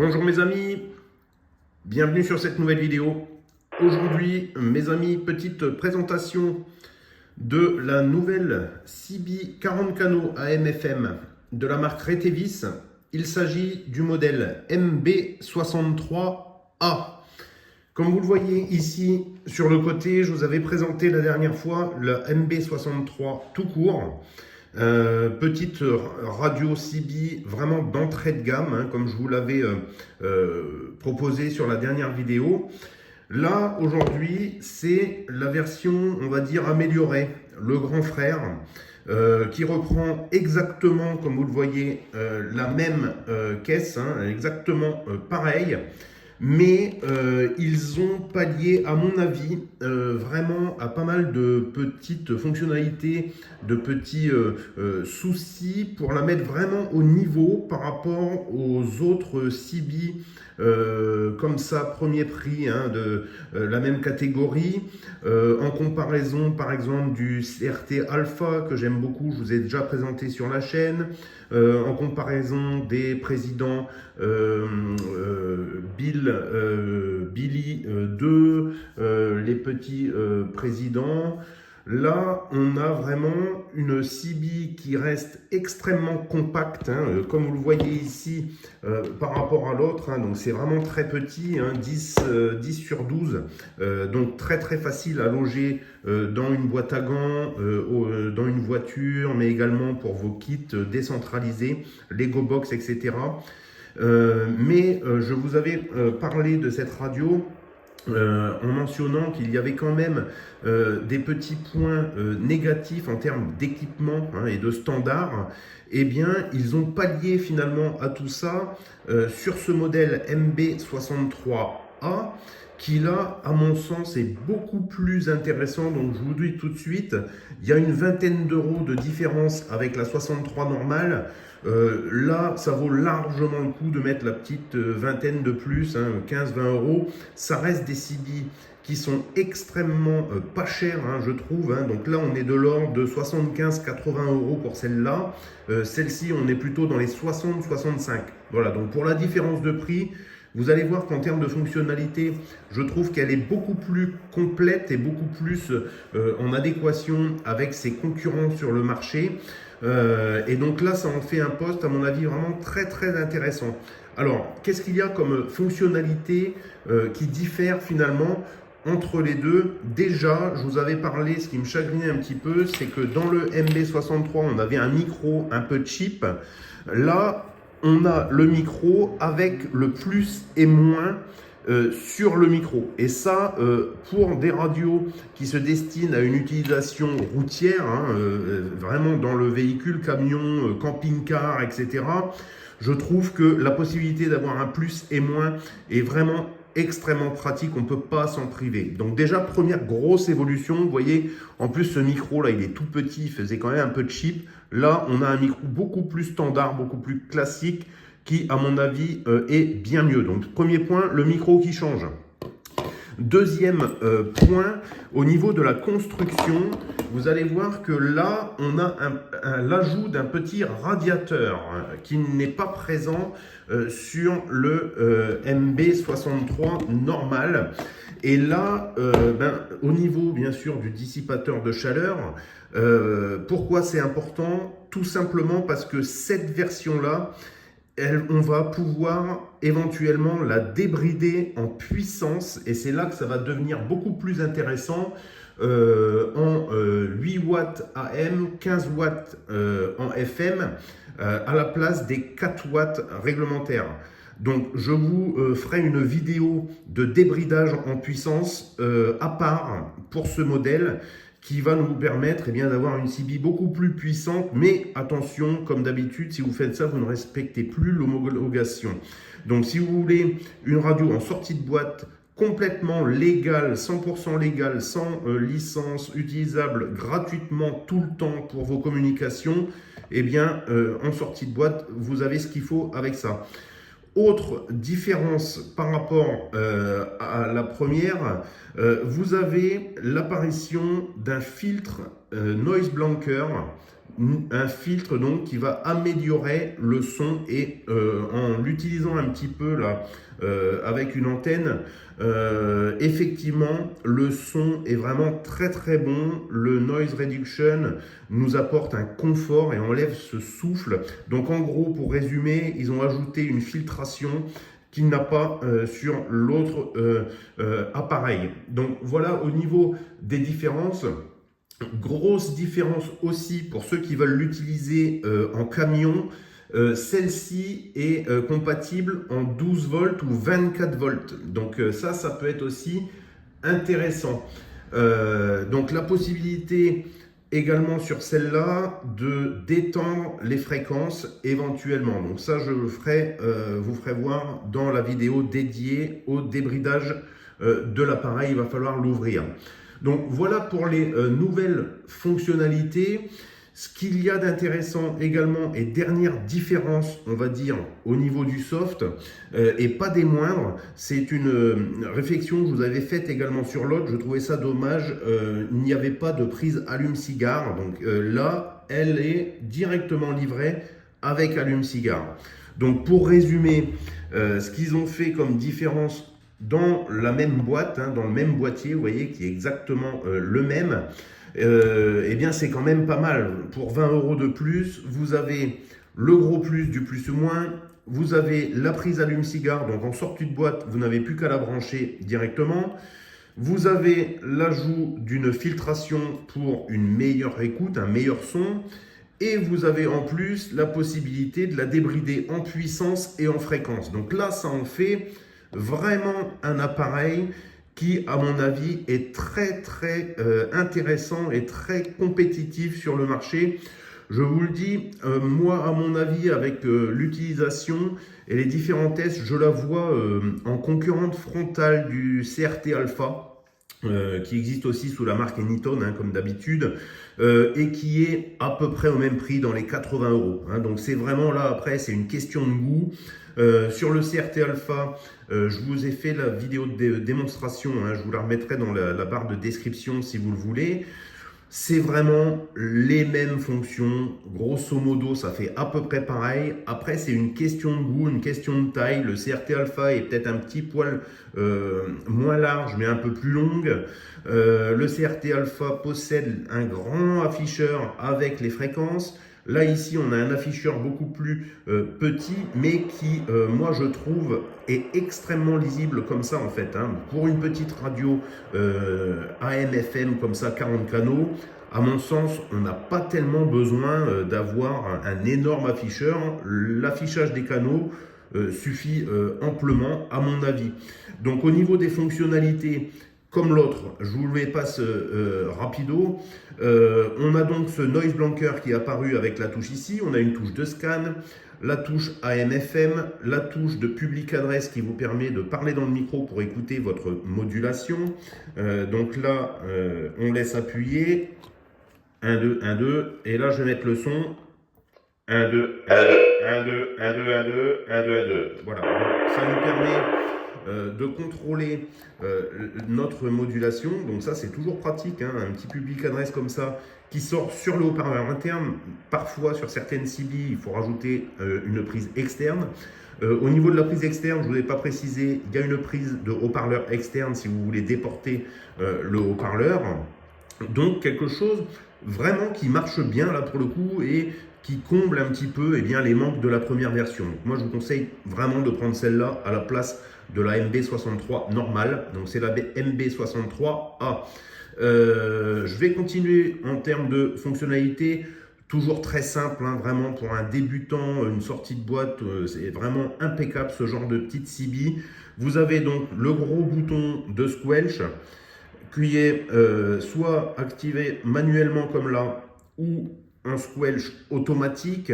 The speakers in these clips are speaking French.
Bonjour mes amis, bienvenue sur cette nouvelle vidéo. Aujourd'hui, mes amis, petite présentation de la nouvelle CB 40 canaux AM/FM de la marque Retevis. Il s'agit du modèle MB63A. Comme vous le voyez ici sur le côté, je vous avais présenté la dernière fois le MB63 tout court. Petite radio CB vraiment d'entrée de gamme, hein, comme je vous l'avais proposé sur la dernière vidéo. Là, aujourd'hui, c'est la version, on va dire, améliorée, le grand frère, qui reprend exactement, comme vous le voyez, la même caisse, hein, exactement pareil. Mais ils ont pallié, à mon avis, vraiment à pas mal de petites fonctionnalités, de petits soucis pour la mettre vraiment au niveau par rapport aux autres CB comme ça, premier prix, hein, de la même catégorie, en comparaison par exemple du CRT Alpha que j'aime beaucoup, je vous ai déjà présenté sur la chaîne, en comparaison des présidents Billy 2, les petits présidents. Là, on a vraiment une CB qui reste extrêmement compacte, hein, comme vous le voyez ici par rapport à l'autre. Hein, donc c'est vraiment très petit, hein, 10 sur 12, donc très très facile à loger dans une boîte à gants, dans une voiture, mais également pour vos kits décentralisés, Lego Box, etc. Je vous avais parlé de cette radio en mentionnant qu'il y avait quand même des petits points négatifs en termes d'équipement, hein, et de standards. Eh bien, ils ont pallié finalement à tout ça sur ce modèle MB63A qui là, à mon sens, est beaucoup plus intéressant. Donc je vous dis tout de suite, il y a une vingtaine d'euros de différence avec la 63 normale. Là, ça vaut largement le coup de mettre la petite vingtaine de plus, hein, 15-20 euros. Ça reste des CB qui sont extrêmement pas chers, hein, je trouve. Hein. Donc là, on est de l'ordre de 75-80 euros pour celle-là. Celle-ci, on est plutôt dans les 60-65. Voilà, donc pour la différence de prix, vous allez voir qu'en termes de fonctionnalité, je trouve qu'elle est beaucoup plus complète et beaucoup plus en adéquation avec ses concurrents sur le marché. Et donc là, ça en fait un poste, à mon avis, vraiment très très intéressant. Alors, qu'est-ce qu'il y a comme fonctionnalité qui diffère finalement entre les deux? Déjà, je vous avais parlé, ce qui me chagrinait un petit peu, c'est que dans le MB63, on avait un micro un peu cheap. Là, on a le micro avec le plus et moins sur le micro. Et ça, pour des radios qui se destinent à une utilisation routière, hein, vraiment dans le véhicule, camion, camping-car, etc., je trouve que la possibilité d'avoir un plus et moins est vraiment extrêmement pratique, on ne peut pas s'en priver. Donc déjà, première grosse évolution, vous voyez, en plus ce micro là, il est tout petit, il faisait quand même un peu cheap. Là, on a un micro beaucoup plus standard, beaucoup plus classique, qui à mon avis est bien mieux. Donc premier point, le micro qui change. Deuxième point, au niveau de la construction, vous allez voir que là, on a l'ajout d'un petit radiateur qui n'est pas présent sur le MB63 normal. Et là, au niveau bien sûr du dissipateur de chaleur, pourquoi c'est important? Tout simplement parce que cette version-là, on va pouvoir éventuellement la débrider en puissance et c'est là que ça va devenir beaucoup plus intéressant en 8 watts AM, 15 watts en FM à la place des 4 watts réglementaires. Donc je vous ferai une vidéo de débridage en puissance à part pour ce modèle qui va nous permettre d'avoir une CB beaucoup plus puissante. Mais attention, comme d'habitude, si vous faites ça, vous ne respectez plus l'homologation. Donc si vous voulez une radio en sortie de boîte complètement légale, 100% légale, sans licence, utilisable gratuitement tout le temps pour vos communications, en sortie de boîte, vous avez ce qu'il faut avec ça. Autre différence par rapport à la première, vous avez l'apparition d'un filtre noise blanker un filtre donc qui va améliorer le son et en l'utilisant un petit peu là avec une antenne, effectivement le son est vraiment très très bon. Le noise reduction nous apporte un confort et enlève ce souffle. Donc en gros, pour résumer, ils ont ajouté une filtration qu'il n'a pas sur l'autre appareil. Donc voilà au niveau des différences. Grosse différence aussi pour ceux qui veulent l'utiliser en camion. Celle-ci est compatible en 12 volts ou 24 volts. Donc ça peut être aussi intéressant. Donc la possibilité également sur celle-là de d'étendre les fréquences éventuellement. Donc ça, je le ferai, vous ferai voir dans la vidéo dédiée au débridage de l'appareil. Il va falloir l'ouvrir. Donc voilà pour les nouvelles fonctionnalités. Ce qu'il y a d'intéressant également et dernière différence, on va dire, au niveau du soft, et pas des moindres, c'est une réflexion que je vous avais faite également sur l'autre. Je trouvais ça dommage, il n'y avait pas de prise allume-cigare. Donc là, elle est directement livrée avec allume-cigare. Donc pour résumer, ce qu'ils ont fait comme différence dans la même boîte, dans le même boîtier, vous voyez, qui est exactement le même, eh bien c'est quand même pas mal. Pour 20 € de plus, vous avez le gros plus du plus ou moins, vous avez la prise allume-cigare, donc en sortie de boîte, vous n'avez plus qu'à la brancher directement. Vous avez l'ajout d'une filtration pour une meilleure écoute, un meilleur son. Et vous avez en plus la possibilité de la débrider en puissance et en fréquence. Donc là, ça en fait vraiment un appareil qui, à mon avis, est très très intéressant et très compétitif sur le marché. Je vous le dis, moi, à mon avis, avec l'utilisation et les différents tests, je la vois en concurrente frontale du CRT Alpha, qui existe aussi sous la marque Anytone, comme d'habitude, et qui est à peu près au même prix dans les 80 €. Donc c'est vraiment là, après, c'est une question de goût. Sur le CRT Alpha, je vous ai fait la vidéo de démonstration, je vous la remettrai dans la barre de description si vous le voulez. C'est vraiment les mêmes fonctions, grosso modo ça fait à peu près pareil. Après c'est une question de goût, une question de taille. Le CRT Alpha est peut-être un petit poil moins large mais un peu plus longue. Le CRT Alpha possède un grand afficheur avec les fréquences. Là ici on a un afficheur beaucoup plus petit mais qui moi je trouve est extrêmement lisible comme ça en fait. Pour une petite radio AM/FM comme ça 40 canaux, à mon sens on n'a pas tellement besoin d'avoir un énorme afficheur. L'affichage des canaux suffit amplement à mon avis. Donc au niveau des fonctionnalités, comme l'autre, je vous les passe rapido. On a donc ce noise blanker qui est apparu avec la touche ici. On a une touche de scan, la touche AM/FM, la touche de public adresse qui vous permet de parler dans le micro pour écouter votre modulation. Donc là, on laisse appuyer. 1, 2, 1, 2. Et là, je vais mettre le son. 1, 2, 1, 2, 1, 2, 1, 2, 1, 2, 1, 2, 1, 2. Voilà. Donc, ça nous permet de contrôler notre modulation. Donc ça c'est toujours pratique, un petit public adresse comme ça qui sort sur le haut-parleur interne. Parfois sur certaines CB il faut rajouter une prise externe. Au niveau de la prise externe, je ne vous ai pas précisé, il y a une prise de haut-parleur externe si vous voulez déporter le haut-parleur. Donc quelque chose vraiment qui marche bien là pour le coup et qui comble un petit peu les manques de la première version. Donc, moi je vous conseille vraiment de prendre celle-là à la place de la MB63 normale. Donc c'est la MB63A. Je vais continuer en termes de fonctionnalité. Toujours très simple, vraiment pour un débutant, une sortie de boîte, c'est vraiment impeccable ce genre de petite CB. Vous avez donc le gros bouton de squelch qui est soit activé manuellement comme là ou un squelch automatique.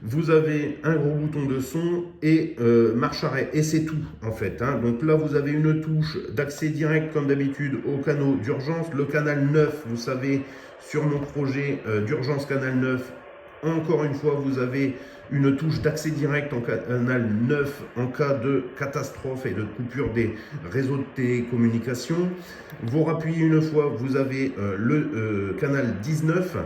Vous avez un gros bouton de son et marche arrêt et c'est tout en fait. Donc là vous avez une touche d'accès direct comme d'habitude au canal d'urgence. Le canal 9, vous savez, sur mon projet d'urgence canal 9, encore une fois vous avez une touche d'accès direct en canal 9 en cas de catastrophe et de coupure des réseaux de télécommunications. Vous rappuyez une fois, vous avez le canal 19.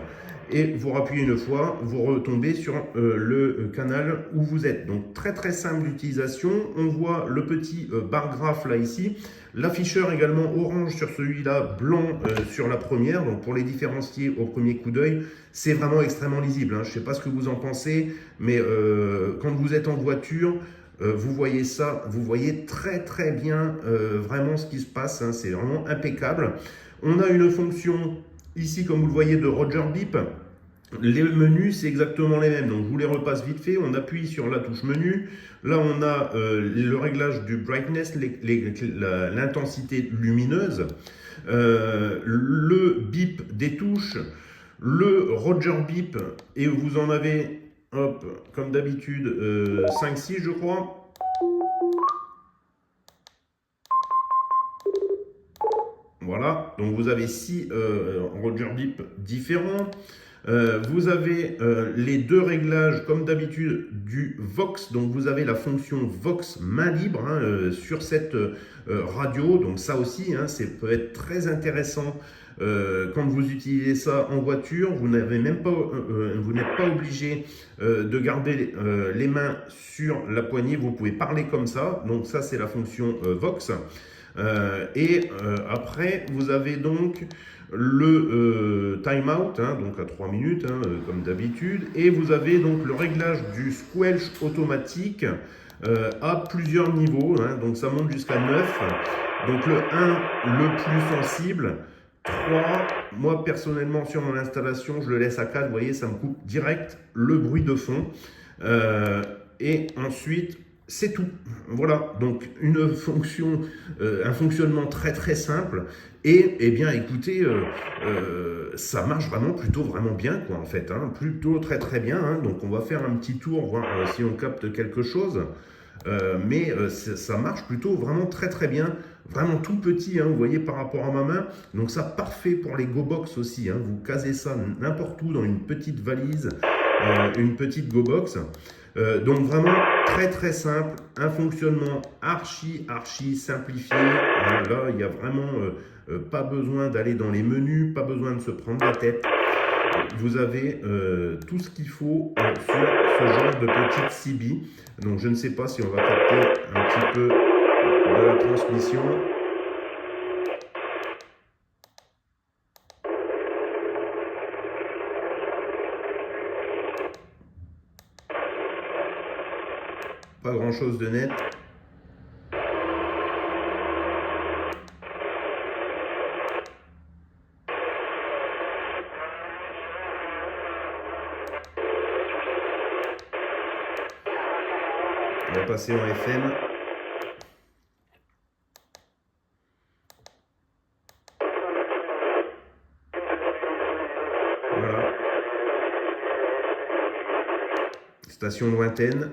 et vous rappuyez une fois, vous retombez sur le canal où vous êtes. Donc très très simple d'utilisation. On voit le petit bar graphe là ici, l'afficheur également orange sur celui-là, blanc sur la première. Donc pour les différencier au premier coup d'œil, c'est vraiment extrêmement lisible, hein. Je ne sais pas ce que vous en pensez, mais quand vous êtes en voiture, vous voyez ça, vous voyez très très bien vraiment ce qui se passe, hein. C'est vraiment impeccable. On a une fonction ici, comme vous le voyez, de Roger Beep. Les menus, c'est exactement les mêmes. Donc, je vous les repasse vite fait. On appuie sur la touche menu. Là, on a le réglage du brightness, l'intensité lumineuse, le bip des touches, le Roger Beep. Et vous en avez, hop, comme d'habitude, 5-6, je crois. Voilà, donc vous avez 6 Roger Beep différents. Vous avez les deux réglages, comme d'habitude, du Vox. Donc vous avez la fonction Vox main libre, hein, sur cette radio. Donc ça aussi, hein, ça peut être très intéressant quand vous utilisez ça en voiture. Vous n'avez même pas, vous n'êtes pas obligé de garder les mains sur la poignée. Vous pouvez parler comme ça. Donc ça, c'est la fonction Vox. Après, vous avez donc le timeout, hein, donc à 3 minutes, hein, comme d'habitude, et vous avez donc le réglage du squelch automatique à plusieurs niveaux, hein, donc ça monte jusqu'à 9. Donc le 1, le plus sensible. 3, moi personnellement sur mon installation, je le laisse à 4, vous voyez, ça me coupe direct le bruit de fond. Et ensuite, c'est tout. Voilà, donc une fonction, un fonctionnement très très simple. Et eh bien, écoutez, ça marche vraiment plutôt vraiment bien, quoi, en fait, hein, plutôt très très bien, hein. Donc on va faire un petit tour, voir si on capte quelque chose. Mais ça marche plutôt vraiment très très bien, vraiment tout petit, hein, vous voyez, par rapport à ma main. Donc ça, parfait pour les GoBox aussi, hein. Vous casez ça n'importe où dans une petite valise, une petite GoBox. Donc vraiment très très simple, un fonctionnement archi simplifié. Là, il n'y a vraiment pas besoin d'aller dans les menus, pas besoin de se prendre la tête. Vous avez tout ce qu'il faut sur ce genre de petite CB. Donc je ne sais pas si on va capter un petit peu de la transmission. Pas grand chose de net. On va passer en FM. Voilà. Station lointaine.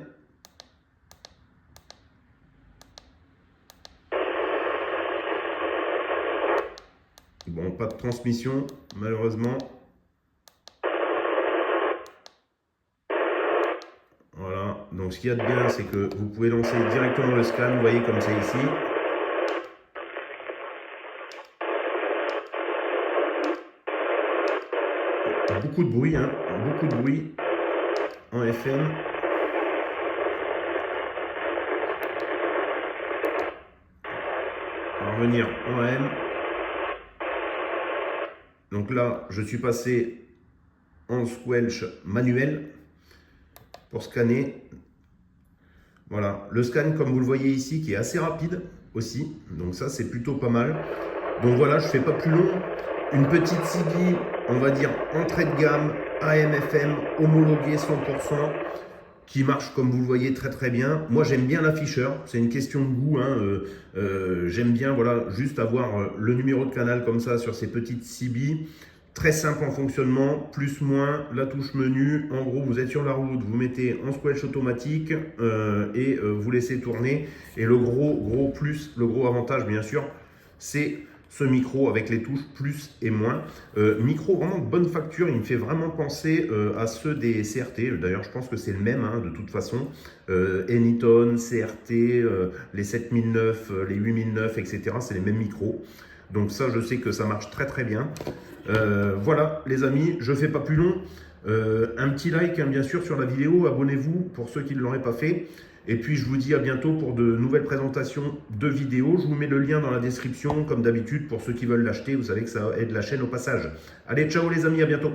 Bon, pas de transmission, malheureusement. Voilà, donc ce qu'il y a de bien, c'est que vous pouvez lancer directement le scan, vous voyez comme c'est ici. Beaucoup de bruit, hein, beaucoup de bruit en FM. On va revenir en AM. Donc là, je suis passé en squelch manuel pour scanner. Voilà, le scan, comme vous le voyez ici, qui est assez rapide aussi. Donc ça, c'est plutôt pas mal. Donc voilà, je ne fais pas plus long. Une petite CB, on va dire entrée de gamme, AM/FM, homologué 100%, qui marche, comme vous le voyez, très très bien. Moi, j'aime bien l'afficheur, c'est une question de goût, hein. J'aime bien, voilà, juste avoir le numéro de canal comme ça sur ces petites CB. Très simple en fonctionnement, plus moins, la touche menu. En gros, vous êtes sur la route, vous mettez en squelch automatique et vous laissez tourner. Et le gros plus, le gros avantage, bien sûr, c'est ce micro avec les touches plus et moins. Micro vraiment de bonne facture, il me fait vraiment penser à ceux des CRT. D'ailleurs, je pense que c'est le même, hein, de toute façon. Anytone, CRT, les 7009, les 8009, etc. C'est les mêmes micros. Donc ça, je sais que ça marche très très bien. Voilà les amis, je ne fais pas plus long. Un petit like hein, bien sûr sur la vidéo, abonnez-vous pour ceux qui ne l'auraient pas fait. Et puis je vous dis à bientôt pour de nouvelles présentations de vidéos. Je vous mets le lien dans la description comme d'habitude pour ceux qui veulent l'acheter. Vous savez que ça aide la chaîne au passage. Allez, ciao les amis, à bientôt.